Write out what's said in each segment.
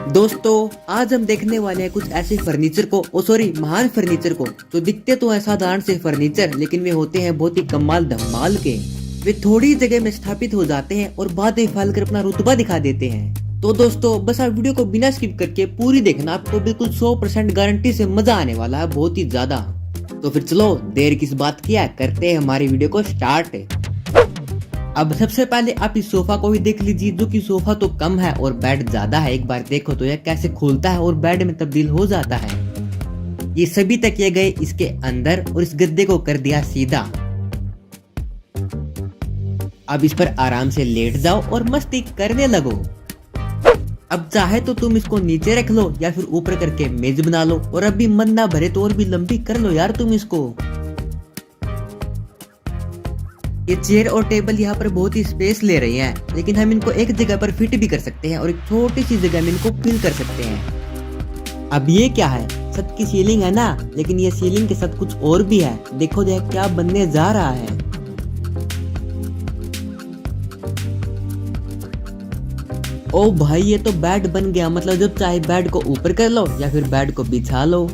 दोस्तों आज हम देखने वाले हैं कुछ ऐसे फर्नीचर को महान फर्नीचर को जो दिखते तो हैं साधारण से फर्नीचर, लेकिन वे होते हैं बहुत ही कमाल धमाल के। वे थोड़ी जगह में स्थापित हो जाते हैं और बाद में फैल कर अपना रुतबा दिखा देते हैं। तो दोस्तों बस आप वीडियो को बिना स्किप करके पूरी देखना, आपको बिल्कुल 100% गारंटी से मजा आने वाला है, बहुत ही ज्यादा। तो फिर चलो देर किस बात की है, करते हैं हमारी वीडियो को स्टार्ट। अब सबसे पहले आप इस सोफा को भी देख लीजिए, जो कि सोफा तो कम है और बेड ज्यादा है। एक बार देखो तो यह कैसे खुलता है और बेड में तब्दील हो जाता है। ये सभी तकिए गए इसके अंदर और इस गद्दे को कर दिया सीधा। अब इस पर आराम से लेट जाओ और मस्ती करने लगो। अब चाहे तो तुम इसको नीचे रख लो या फिर ऊपर करके मेज बना लो, और अब भी मन ना भरे तो और भी लंबी कर लो यार तुम इसको। ये चेयर और टेबल यहाँ पर बहुत ही स्पेस ले रही हैं, लेकिन हम इनको एक जगह पर फिट भी कर सकते हैं और एक छोटी सी जगह में इनको फिल कर सकते हैं। अब ये क्या है, छत की सीलिंग है ना, लेकिन ये सीलिंग के साथ कुछ और भी है। देखो देख क्या बनने जा रहा है। ओ भाई ये तो बेड बन गया, मतलब जब चाहे बेड को ऊपर कर लो या फिर बेड को बिछा लो।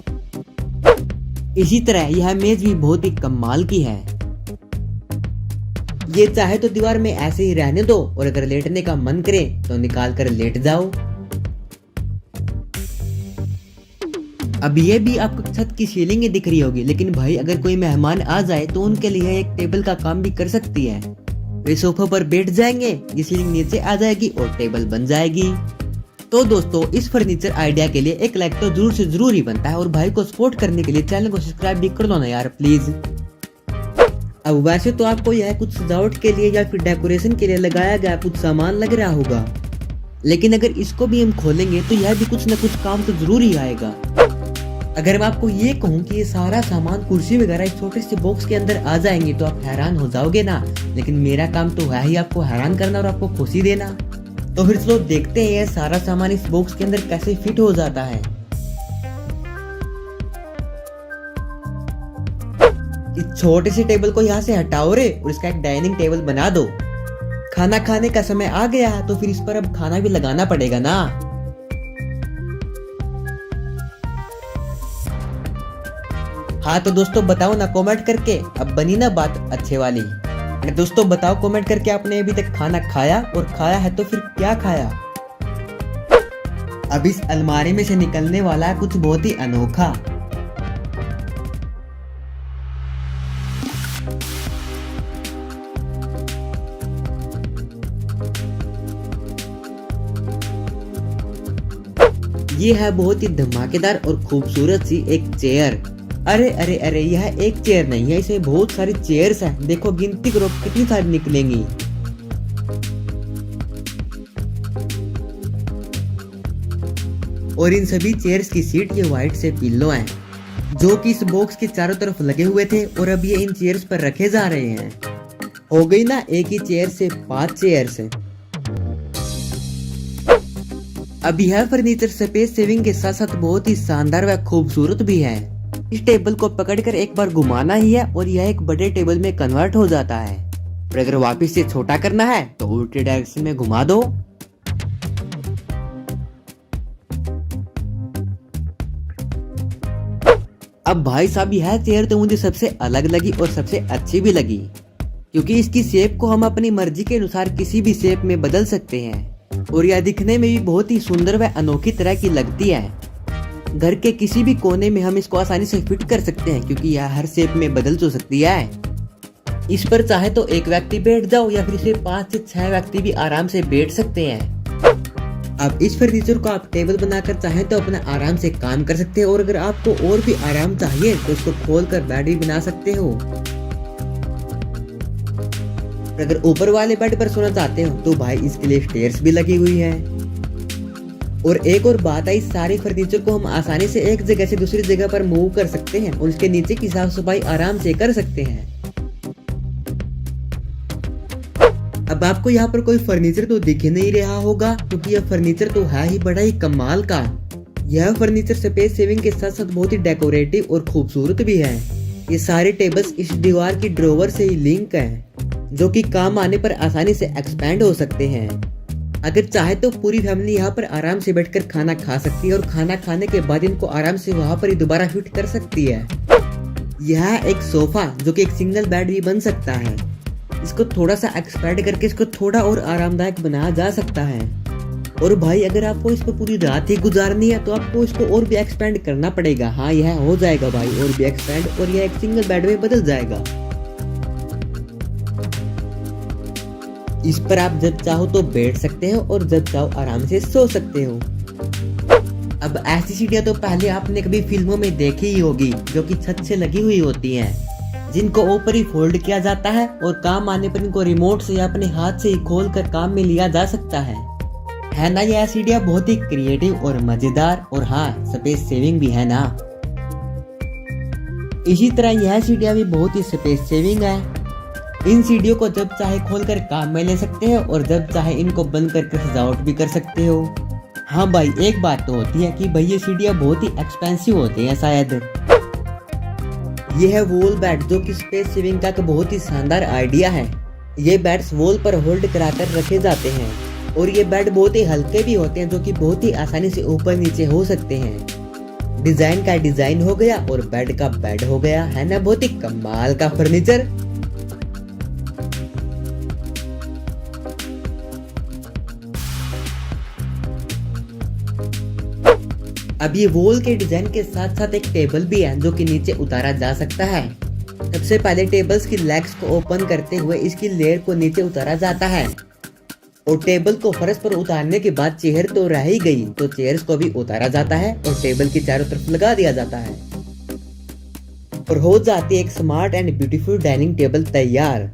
इसी तरह यह मेज भी बहुत ही कमाल की है। ये चाहे तो दीवार में ऐसे ही रहने दो, और अगर लेटने का मन करे तो निकाल कर लेट जाओ। अब ये भी आपको छत की सीलिंग ही दिख रही होगी, लेकिन भाई अगर कोई मेहमान आ जाए तो उनके लिए एक टेबल का काम भी कर सकती है। वे सोफा पर बैठ जाएंगे, ये सीलिंग नीचे आ जाएगी और टेबल बन जाएगी। तो दोस्तों इस फर्नीचर आइडिया के लिए एक लाइक तो जरूर से जरूर ही बनता है, और भाई को सपोर्ट करने के लिए चैनल को सब्सक्राइब भी कर दो ना यार प्लीज। अब वैसे तो आपको यह कुछ सजावट के लिए या फिर डेकोरेशन के लिए लगाया गया कुछ सामान लग रहा होगा, लेकिन अगर इसको भी हम खोलेंगे तो यह भी कुछ न कुछ काम तो जरूर ही आएगा। अगर मैं आपको ये कहूँ कि ये सारा सामान कुर्सी वगैरह इस छोटे से बॉक्स के अंदर आ जाएंगे तो आप हैरान हो जाओगे ना, लेकिन मेरा काम तो है ही आपको हैरान करना और आपको खुशी देना। तो फिर चलो देखते हैं यह सारा सामान इस बॉक्स के अंदर कैसे फिट हो जाता है। इस छोटे से टेबल को यहाँ से हटाओ रे और इसका एक डाइनिंग टेबल बना दो। खाना खाने का समय आ गया है तो फिर इस पर अब खाना भी लगाना पड़ेगा ना। हाँ तो दोस्तों बताओ ना कमेंट करके, अब बनी ना बात अच्छे वाली। दोस्तों बताओ कमेंट करके, आपने अभी तक खाना खाया, और खाया है तो फिर क्या खाया। अब इस अलमारी में से निकलने वाला है कुछ बहुत ही अनोखा। ये है बहुत ही धमाकेदार और खूबसूरत सी एक चेयर। अरे अरे अरे यह एक चेयर नहीं है, इसमें बहुत सारी चेयर्स हैं। देखो गिनती करो कितनी सारी निकलेंगी। और इन सभी चेयर्स की सीट ये व्हाइट से पिल्लो हैं, जो कि इस बॉक्स के चारों तरफ लगे हुए थे, और अब ये इन चेयर्स पर रखे जा रहे हैं। हो गई ना एक ही चेयर से 5 चेयर्स। अब यह फर्नीचर स्पेस सेविंग के साथ साथ बहुत ही शानदार व खूबसूरत भी है। इस टेबल को पकड़कर एक बार घुमाना ही है और यह एक बड़े टेबल में कन्वर्ट हो जाता है, और अगर वापस से छोटा करना है तो उल्टे डायरेक्शन में घुमा दो। अब भाई साहब यह चेयर तो मुझे सबसे अलग लगी और सबसे अच्छी भी लगी, क्योंकि इसकी शेप को हम अपनी मर्जी के अनुसार किसी भी शेप में बदल सकते हैं, और यह दिखने में भी बहुत ही सुंदर व अनोखी तरह की लगती है। घर के किसी भी कोने में हम इसको आसानी से फिट कर सकते हैं, क्योंकि यह हर शेप में बदल तो सकती है। इस पर चाहे तो एक व्यक्ति बैठ जाओ या फिर इसे 5 से 6 व्यक्ति भी आराम से बैठ सकते हैं। अब इस फर्नीचर को आप टेबल बनाकर चाहे तो अपना आराम से काम कर सकते हैं, और अगर आपको और भी आराम चाहिए तो इसको खोलकर बेड भी बना सकते हो। अगर ऊपर वाले बेड पर सोना चाहते हो तो भाई इसके लिए स्टेयर्स भी लगी हुई है। और एक और बात है, इस सारे फर्नीचर को हम आसानी से एक जगह से दूसरी जगह पर मूव कर सकते हैं, और उसके नीचे की साफ सफाई आराम से कर सकते हैं। अब आपको यहाँ पर कोई फर्नीचर तो दिख नहीं रहा होगा, क्योंकि यह फर्नीचर तो है ही बड़ा ही कमाल का। यह फर्नीचर स्पेस सेविंग के साथ साथ बहुत ही डेकोरेटिव और खूबसूरत भी है। ये सारे टेबल्स इस दीवार की ड्रॉवर से ही लिंक है, जो कि काम आने पर आसानी से एक्सपेंड हो सकते हैं। अगर चाहे तो पूरी फैमिली यहाँ पर आराम से बैठकर खाना खा सकती है और खाना खाने के बाद इनको आराम से वहाँ पर ही दोबारा फिट कर सकती है। यह एक सोफा जो कि एक सिंगल बेड भी बन सकता है। इसको थोड़ा सा एक्सपेंड करके इसको थोड़ा और आरामदायक बनाया जा सकता है। और भाई अगर आपको इस पर पूरी रात ही गुजारनी है तो आपको इसको और भी एक्सपेंड करना पड़ेगा। हाँ, यह हो जाएगा भाई और भी एक्सपेंड, और यह एक सिंगल बेड में बदल जाएगा। इस पर आप जब चाहो तो बैठ सकते हो और जब चाहो आराम से सो सकते हो। अब ऐसी सीढ़ियां तो पहले आपने कभी फिल्मों में देखी ही होगी, जो कि छत से लगी हुई होती हैं, जिनको ऊपर ही फोल्ड किया जाता है और काम आने पर इनको रिमोट से या अपने हाथ से ही खोल कर काम में लिया जा सकता है ना। यह सीढ़ियां बहुत ही क्रिएटिव और मजेदार, और हाँ, स्पेस सेविंग भी है ना। इसी तरह यह सीढ़ियां भी बहुत ही स्पेस सेविंग है। इन सीढ़ियों को जब चाहे खोलकर काम में ले सकते हो और जब चाहे इनको बंद करके सजावट भी कर सकते हो। हाँ भाई, एक बात तो होती है कि भाई ये सीढ़ियां बहुत ही एक्सपेंसिव होती हैं शायद। ये है वॉल बेड, जो कि स्पेस सेविंग का बहुत ही शानदार आइडिया है। ये बेड्स वॉल पर होल्ड कराकर रखे जाते हैं और ये बेड बहुत ही हल्के भी होते हैं, जो कि बहुत ही आसानी से ऊपर नीचे हो सकते हैं। डिजाइन का डिजाइन हो गया और बेड का बेड हो गया, है ना बहुत ही कमाल का फर्नीचर। अब ये वॉल के डिजाइन के साथ साथ एक टेबल भी है, जो कि नीचे उतारा जा सकता है। सबसे पहले टेबल्स की लेग्स को ओपन करते हुए इसकी लेयर को नीचे उतारा जाता है और टेबल को फर्श पर उतारने के बाद चेयर तो रह ही गई, तो चेयर्स को भी उतारा जाता है और टेबल की चारों तरफ लगा दिया जाता है और हो जाती है एक smart and beautiful dining table तैयार।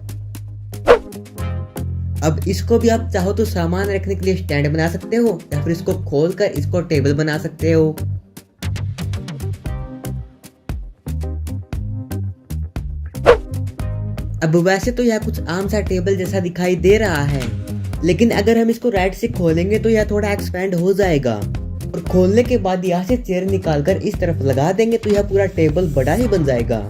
अब इसको भी आप चाहो तो सामान रखने के लिए स्टैंड बना सकते हो या फिर इसको खोलकर इसको टेबल बना सकते हो। अब वैसे तो यह कुछ आम सा टेबल जैसा दिखाई दे रहा है, लेकिन अगर हम इसको राइट से खोलेंगे तो यह थोड़ा एक्सपेंड हो जाएगा और खोलने के बाद यहाँ से चेयर निकालकर इस तरफ लगा देंगे तो यह पूरा टेबल बड़ा ही बन जाएगा।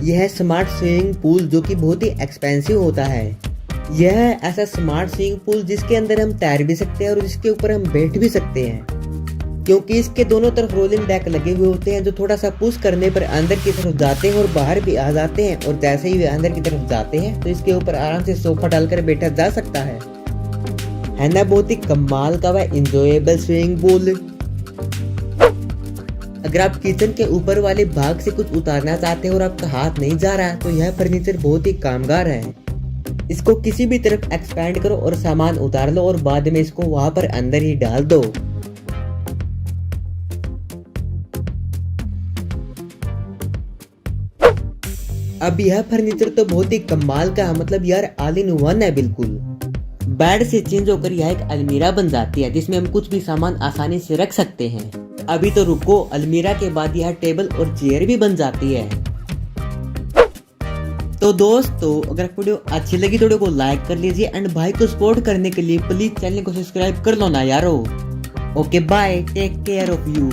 यह है स्मार्ट स्विमिंग पूल, जो कि बहुत ही एक्सपेंसिव होता है। यह है ऐसा स्मार्ट स्विमिंग पूल जिसके अंदर हम तैर भी सकते हैं और जिसके ऊपर हम बैठ भी सकते हैं, क्योंकि इसके दोनों तरफ रोलिंग डेक लगे हुए होते हैं, जो थोड़ा सा पुश करने पर अंदर की तरफ जाते हैं और बाहर भी आ जाते हैं। और जैसे ही वे अंदर की तरफ जाते हैं तो इसके ऊपर आराम से सोफा डालकर बैठा जा सकता है ना बहुत ही कमाल का वह इंजॉयबल स्विमिंग पूल। अगर आप किचन के ऊपर वाले भाग से कुछ उतारना चाहते हो और आपका हाथ नहीं जा रहा है तो यह फर्नीचर बहुत ही कामगार है। इसको किसी भी तरफ एक्सपैंड करो और सामान उतार लो और बाद में इसको वहां पर अंदर ही डाल दो। अब यह फर्नीचर तो बहुत ही कमाल का है, मतलब यार ऑल इन वन है बिल्कुल। बेड से चेंज होकर यह एक अलमीरा बन जाती है जिसमें हम कुछ भी सामान आसानी से रख सकते हैं। अभी तो रुको, अलमीरा के बाद यह टेबल और चेयर भी बन जाती है। तो दोस्तों, अगर वीडियो अच्छी लगी तो वीडियो को लाइक कर लीजिए एंड भाई को सपोर्ट करने के लिए प्लीज चैनल को सब्सक्राइब कर लो ना यारो। Okay bye, take care of you.